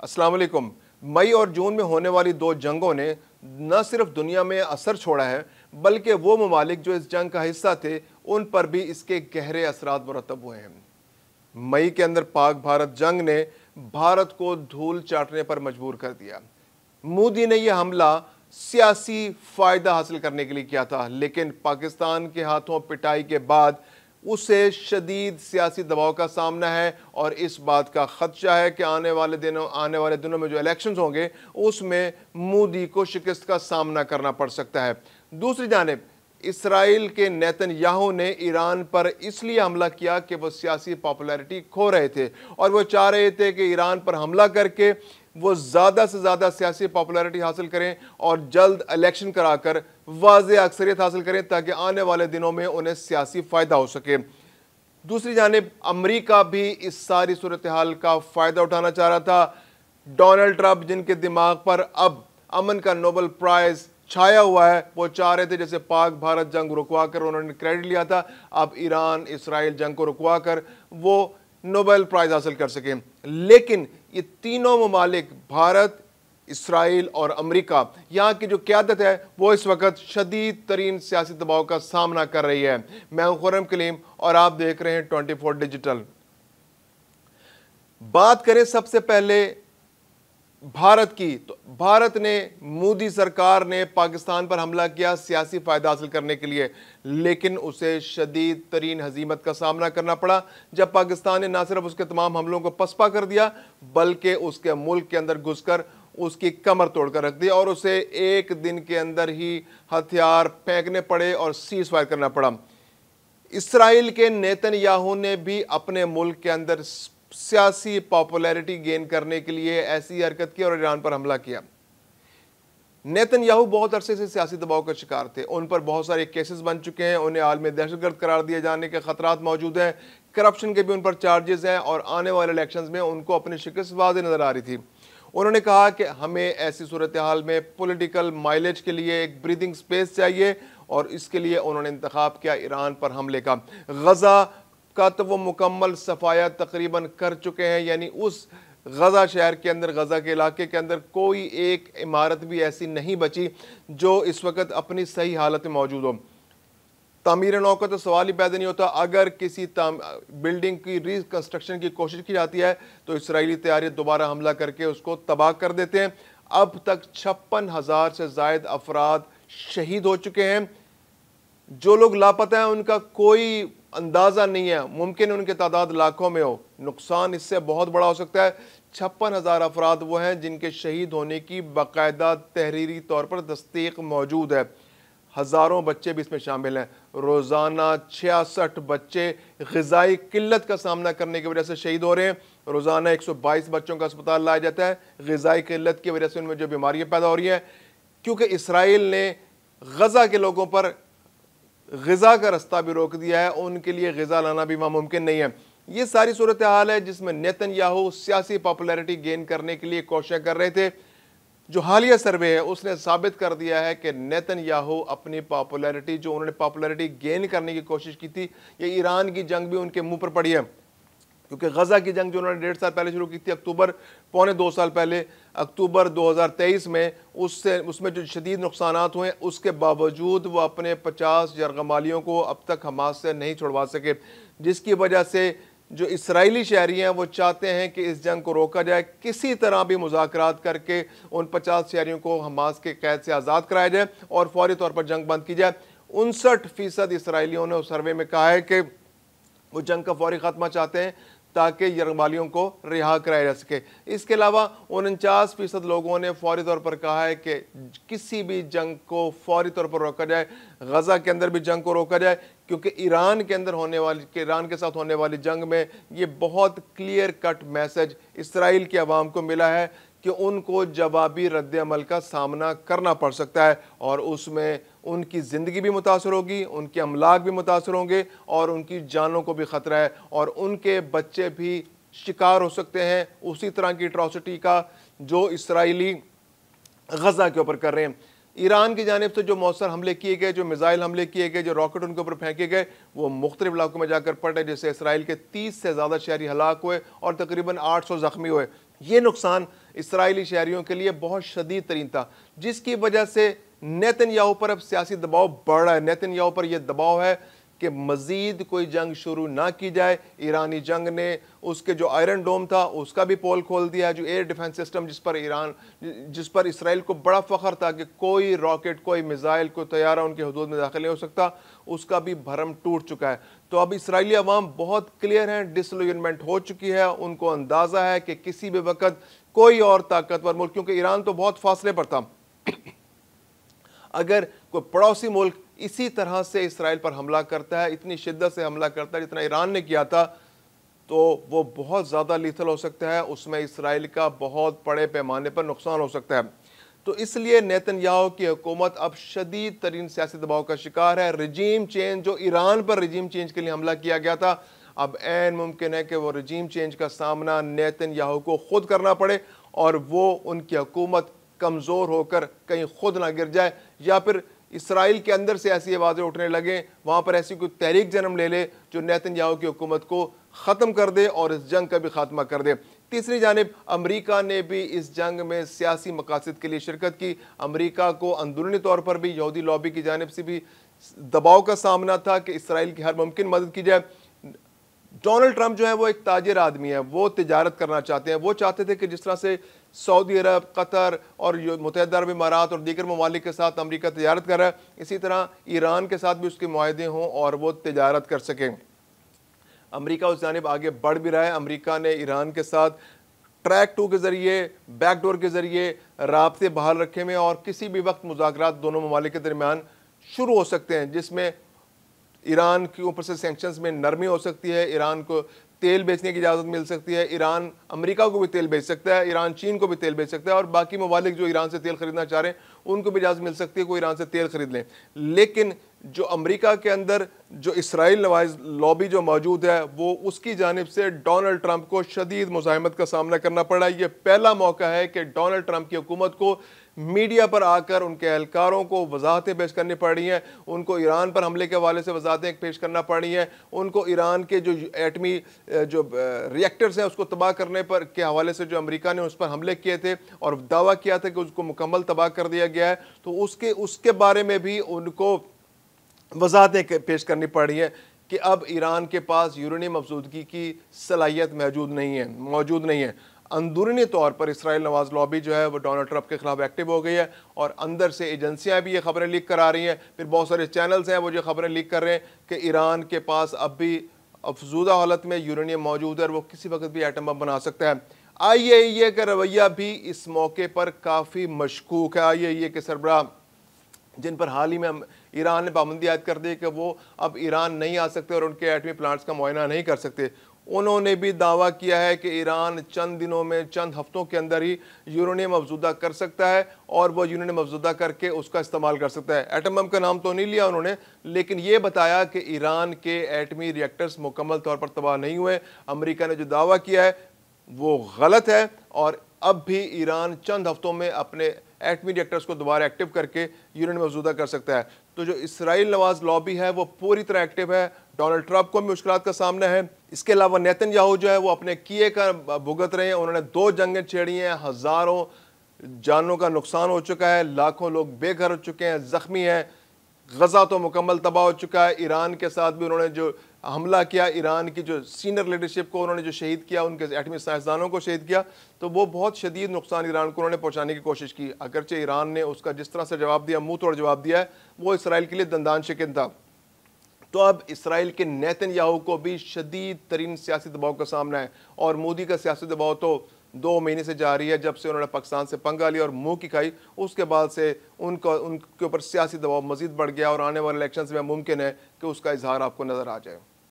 السلام علیکم۔ مئی اور جون میں ہونے والی دو جنگوں نے نہ صرف دنیا میں اثر چھوڑا ہے بلکہ وہ ممالک جو اس جنگ کا حصہ تھے ان پر بھی اس کے گہرے اثرات مرتب ہوئے ہیں۔ مئی کے اندر پاک بھارت جنگ نے بھارت کو دھول چاٹنے پر مجبور کر دیا۔ مودی نے یہ حملہ سیاسی فائدہ حاصل کرنے کے لیے کیا تھا، لیکن پاکستان کے ہاتھوں پٹائی کے بعد اسے شدید سیاسی دباؤ کا سامنا ہے اور اس بات کا خدشہ ہے کہ آنے والے دنوں میں جو الیکشنز ہوں گے اس میں مودی کو شکست کا سامنا کرنا پڑ سکتا ہے۔ دوسری جانب اسرائیل کے نیتن یاہو نے ایران پر اس لیے حملہ کیا کہ وہ سیاسی پاپولیرٹی کھو رہے تھے اور وہ چاہ رہے تھے کہ ایران پر حملہ کر کے وہ زیادہ سے زیادہ سیاسی پاپولیرٹی حاصل کریں اور جلد الیکشن کرا کر واضح اکثریت حاصل کریں تاکہ آنے والے دنوں میں انہیں سیاسی فائدہ ہو سکے۔ دوسری جانب امریکہ بھی اس ساری صورتحال کا فائدہ اٹھانا چاہ رہا تھا۔ ڈونلڈ ٹرمپ جن کے دماغ پر اب امن کا نوبل پرائز چھایا ہوا ہے، وہ چاہ رہے تھے جیسے پاک بھارت جنگ رکوا کر انہوں نے کریڈٹ لیا تھا، اب ایران اسرائیل جنگ کو رکوا کر وہ نوبل پرائز حاصل کر سکیں۔ لیکن یہ تینوں ممالک بھارت، اسرائیل اور امریکہ، یہاں کی جو قیادت ہے وہ اس وقت شدید ترین سیاسی دباؤ کا سامنا کر رہی ہے۔ میں ہوں خرم کلیم اور آپ دیکھ رہے ہیں 24 ڈیجیٹل۔ بات کریں سب سے پہلے بھارت کی، تو بھارت نے مودی سرکار نے پاکستان پر حملہ کیا سیاسی فائدہ حاصل کرنے کے لیے، لیکن اسے شدید ترین ہزیمت کا سامنا کرنا پڑا جب پاکستان نے نہ صرف اس کے تمام حملوں کو پسپا کر دیا بلکہ اس کے ملک کے اندر گھس کر اس کی کمر توڑ کر رکھ دیا اور اسے ایک دن کے اندر ہی ہتھیار پھینکنے پڑے اور سیز فائر کرنا پڑا۔ اسرائیل کے نیتن یاہو نے بھی اپنے ملک کے اندر سیاسی پاپولیرٹی گین کرنے کے لیے ایسی حرکت کی اور ایران پر حملہ کیا۔ نیتن یاہو بہت عرصے سے سیاسی دباؤ کا شکار تھے، ان پر بہت سارے کیسز بن چکے ہیں، انہیں عالمی دہشت گرد قرار دیے جانے کے خطرات موجود ہیں، کرپشن کے بھی ان پر چارجز ہیں اور آنے والے الیکشنز میں ان کو اپنی شکست واضح نظر آ رہی تھی۔ انہوں نے کہا کہ ہمیں ایسی صورتحال میں پولیٹیکل مائلیج کے لیے ایک بریدنگ سپیس چاہیے اور اس کے لیے انہوں نے انتخاب کیا ایران پر حملے کا۔ غزہ کا تو وہ مکمل صفایا تقریباً کر چکے ہیں، یعنی اس غزہ شہر کے اندر، غزہ کے علاقے کے اندر کوئی ایک عمارت بھی ایسی نہیں بچی جو اس وقت اپنی صحیح حالت میں موجود ہو۔ تعمیر نو کا تو سوال ہی پیدا نہیں ہوتا۔ اگر کسی بلڈنگ کی ریکنسٹرکشن کی کوشش کی جاتی ہے تو اسرائیلی طیارے دوبارہ حملہ کر کے اس کو تباہ کر دیتے ہیں۔ اب تک 56,000 سے زائد افراد شہید ہو چکے ہیں۔ جو لوگ لاپتہ ہیں ان کا کوئی اندازہ نہیں ہے، ممکن ان کی تعداد لاکھوں میں ہو، نقصان اس سے بہت بڑا ہو سکتا ہے۔ 56,000 افراد وہ ہیں جن کے شہید ہونے کی باقاعدہ تحریری طور پر تصدیق موجود ہے۔ ہزاروں بچے بھی اس میں شامل ہیں۔ روزانہ 66 بچے غذائی قلت کا سامنا کرنے کی وجہ سے شہید ہو رہے ہیں۔ روزانہ 122 بچوں کا اسپتال لایا جاتا ہے غذائی قلت کی وجہ سے ان میں جو بیماریاں پیدا ہو رہی ہیں، کیونکہ اسرائیل نے غزہ کے لوگوں پر غذا کا رستہ بھی روک دیا ہے، ان کے لیے غذا لانا بھی وہاں ممکن نہیں ہے۔ یہ ساری صورتحال ہے جس میں نیتن یاہو سیاسی پاپولیرٹی گین کرنے کے لیے کوششیں کر رہے تھے۔ جو حالیہ سروے ہے اس نے ثابت کر دیا ہے کہ نیتن یاہو اپنی پاپولیرٹی جو انہوں نے پاپولیرٹی گین کرنے کی کوشش کی تھی، یہ ایران کی جنگ بھی ان کے منہ پر پڑی ہے، کیونکہ غزہ کی جنگ جو انہوں نے 1.5 سال پہلے شروع کی تھی، پونے 2 سال پہلے اکتوبر 2023 میں، اس میں جو شدید نقصانات ہوئے، اس کے باوجود وہ اپنے 50 یرغمالیوں کو اب تک حماس سے نہیں چھڑوا سکے، جس کی وجہ سے جو اسرائیلی شہری ہیں وہ چاہتے ہیں کہ اس جنگ کو روکا جائے، کسی طرح بھی مذاکرات کر کے ان 50 شہریوں کو حماس کے قید سے آزاد کرایا جائے اور فوری طور پر جنگ بند کی جائے۔ 59% اسرائیلیوں نے اس سروے میں کہا ہے کہ وہ جنگ کا فوری خاتمہ چاہتے ہیں تاکہ یرغمالیوں کو رہا کرایا جا سکے۔ اس کے علاوہ 49% لوگوں نے فوری طور پر کہا ہے کہ کسی بھی جنگ کو فوری طور پر روکا جائے، غزہ کے اندر بھی جنگ کو روکا جائے، کیونکہ ایران کے ساتھ ہونے والی جنگ میں یہ بہت کلیئر کٹ میسج اسرائیل کی عوام کو ملا ہے کہ ان کو جوابی رد عمل کا سامنا کرنا پڑ سکتا ہے اور اس میں ان کی زندگی بھی متاثر ہوگی، ان کے املاک بھی متاثر ہوں گے اور ان کی جانوں کو بھی خطرہ ہے اور ان کے بچے بھی شکار ہو سکتے ہیں اسی طرح کی اٹراسٹی کا جو اسرائیلی غزہ کے اوپر کر رہے ہیں۔ ایران کی جانب سے جو مؤثر حملے کیے گئے، جو میزائل حملے کیے گئے، جو راکٹ ان کے اوپر پھینکے گئے، وہ مختلف علاقوں میں جا کر پڑے، جس سے اسرائیل کے 30 سے زیادہ شہری ہلاک ہوئے اور تقریباً 800 زخمی ہوئے۔ یہ نقصان اسرائیلی شہریوں کے لیے بہت شدید ترین تھا، جس کی وجہ سے نیتن یاہو پر اب سیاسی دباؤ بڑھ رہا ہے۔ نیتن یاہو پر یہ دباؤ ہے کہ مزید کوئی جنگ شروع نہ کی جائے۔ ایرانی جنگ نے اس کے جو آئرن ڈوم تھا اس کا بھی پول کھول دیا ہے، جو ایئر ڈیفنس سسٹم جس پر اسرائیل کو بڑا فخر تھا کہ کوئی راکٹ، کوئی میزائل، کوئی طیارہ ان کے حدود میں داخل نہیں ہو سکتا، اس کا بھی بھرم ٹوٹ چکا ہے۔ تو اب اسرائیلی عوام بہت کلیئر ہیں، ڈسلوجنمنٹ ہو چکی ہے، ان کو اندازہ ہے کہ کسی بھی وقت کوئی اور طاقتور ملک، کیونکہ ایران تو بہت فاصلے پر تھا، اگر کوئی پڑوسی ملک اسی طرح سے اسرائیل پر حملہ کرتا ہے، اتنی شدت سے حملہ کرتا ہے جتنا ایران نے کیا تھا، تو وہ بہت زیادہ لیتھل ہو سکتا ہے، اس میں اسرائیل کا بہت بڑے پیمانے پر نقصان ہو سکتا ہے۔ تو اس لیے نیتن یاہو کی حکومت اب شدید ترین سیاسی دباؤ کا شکار ہے۔ رجیم چینج، جو ایران پر رجیم چینج کے لیے حملہ کیا گیا تھا، اب عین ممکن ہے کہ وہ رجیم چینج کا سامنا نیتن یاہو کو خود کرنا پڑے، اور وہ ان کی حکومت کمزور ہو کر کہیں خود نہ گر جائے، یا پھر اسرائیل کے اندر سے ایسی آوازیں اٹھنے لگیں، وہاں پر ایسی کوئی تحریک جنم لے لے جو نیتن یاہو کی حکومت کو ختم کر دے اور اس جنگ کا بھی خاتمہ کر دے۔ تیسری جانب امریکہ نے بھی اس جنگ میں سیاسی مقاصد کے لیے شرکت کی۔ امریکہ کو اندرونی طور پر بھی یہودی لابی کی جانب سے بھی دباؤ کا سامنا تھا کہ اسرائیل کی ہر ممکن مدد کی جائے۔ ڈونلڈ ٹرمپ جو ہے وہ ایک تاجر آدمی ہے، وہ تجارت کرنا چاہتے ہیں، وہ چاہتے تھے کہ جس طرح سے سعودی عرب، قطر اور متحدہ عرب امارات اور دیگر ممالک کے ساتھ امریکہ تجارت کر رہا ہے، اسی طرح ایران کے ساتھ بھی اس کے معاہدے ہوں اور وہ تجارت کر سکیں۔ امریکہ اس جانب آگے بڑھ بھی رہا ہے۔ امریکہ نے ایران کے ساتھ ٹریک 2 کے ذریعے، بیک ڈور کے ذریعے رابطے بحال رکھے میں، اور کسی بھی وقت مذاکرات دونوں ممالک کے درمیان شروع ہو سکتے ہیں، جس میں ایران کے اوپر سے سینکشنز میں نرمی ہو سکتی ہے، ایران کو تیل بیچنے کی اجازت مل سکتی ہے، ایران امریکہ کو بھی تیل بیچ سکتا ہے، ایران چین کو بھی تیل بیچ سکتا ہے، اور باقی ممالک جو ایران سے تیل خریدنا چاہ رہے ہیں ان کو بھی اجازت مل سکتی ہے کہ وہ ایران سے تیل خرید لیں۔ لیکن جو امریکہ کے اندر جو اسرائیل نواز لابی جو موجود ہے، وہ اس کی جانب سے ڈونلڈ ٹرمپ کو شدید مزاحمت کا سامنا کرنا پڑا ہے۔ یہ پہلا موقع ہے کہ ڈونلڈ ٹرمپ کی حکومت کو میڈیا پر آ کر ان کے اہلکاروں کو وضاحتیں پیش کرنی پڑ رہی ہیں، ان کو ایران پر حملے کے حوالے سے وضاحتیں پیش کرنا پڑ رہی ہیں، ان کو ایران کے جو ایٹمی جو ریئیکٹرز ہیں اس کو تباہ کرنے پر کے حوالے سے جو امریکہ نے اس پر حملے کیے تھے اور دعویٰ کیا تھا کہ اس کو مکمل تباہ کر دیا گیا ہے، تو اس کے بارے میں بھی ان کو وضاحتیں پیش کرنی پڑ رہی ہیں کہ اب ایران کے پاس یورینیم افزودگی کی صلاحیت موجود نہیں ہے۔ اندرونی طور پر اسرائیل نواز لابی جو ہے وہ ڈونلڈ ٹرمپ کے خلاف ایکٹیو ہو گئی ہے، اور اندر سے ایجنسیاں بھی یہ خبریں لیک کرا رہی ہیں، پھر بہت سارے چینلز ہیں وہ جو خبریں لیک کر رہے ہیں کہ ایران کے پاس اب بھی افزودہ حالت میں یورینیم موجود ہے اور وہ کسی وقت بھی ایٹم بم بنا سکتا ہے۔ IAEA کا رویہ بھی اس موقع پر کافی مشکوک ہے۔ IAEA کے سربراہ جن پر حال ہی میں ایران نے پابندی عائد کر دی کہ وہ اب ایران نہیں آ سکتے اور ان کے ایٹمی پلانٹس کا معائنہ نہیں کر سکتے، انہوں نے بھی دعویٰ کیا ہے کہ ایران چند دنوں میں، چند ہفتوں کے اندر ہی یورینیم افزودہ کر سکتا ہے، اور وہ یورینیم افزودہ کر کے اس کا استعمال کر سکتا ہے۔ ایٹم بم کا نام تو نہیں لیا انہوں نے، لیکن یہ بتایا کہ ایران کے ایٹمی ریئیکٹرز مکمل طور پر تباہ نہیں ہوئے۔ امریکہ نے جو دعویٰ کیا ہے وہ غلط ہے، اور اب بھی ایران چند ہفتوں میں اپنے ایٹمی ریئیکٹرز کو دوبارہ ایکٹیو کر کے یورینیم افزودہ کر سکتا ہے۔ تو جو اسرائیل نواز لابی ہے وہ پوری طرح ایکٹیو ہے، ڈونلڈ ٹرمپ کو بھی مشکلات کا سامنا ہے۔ اس کے علاوہ نیتن یاہو جو ہے وہ اپنے کیے کا بھگت رہے ہیں، انہوں نے 2 جنگیں چھیڑی ہیں، ہزاروں جانوں کا نقصان ہو چکا ہے، لاکھوں لوگ بے گھر ہو چکے ہیں، زخمی ہیں، غزہ تو مکمل تباہ ہو چکا ہے۔ ایران کے ساتھ بھی انہوں نے جو حملہ کیا، ایران کی جو سینئر لیڈرشپ کو انہوں نے جو شہید کیا، ان کے ایٹمی سائنسدانوں کو شہید کیا، تو وہ بہت شدید نقصان ایران کو انہوں نے پہنچانے کی کوشش کی۔ اگرچہ ایران نے اس کا جس طرح سے جواب دیا، منہ توڑ جواب دیا ہے، وہ اسرائیل کے لیے دندان شکن تھا۔ تو اب اسرائیل کے نیتن یاہو کو بھی شدید ترین سیاسی دباؤ کا سامنا ہے، اور مودی کا سیاسی دباؤ تو 2 مہینے سے جاری ہے، جب سے انہوں نے پاکستان سے پنگا لیا اور منہ کی کھائی، اس کے بعد سے ان کے اوپر سیاسی دباؤ مزید بڑھ گیا، اور آنے والے الیکشنز میں ممکن ہے کہ اس کا اظہار آپ کو نظر آ جائے۔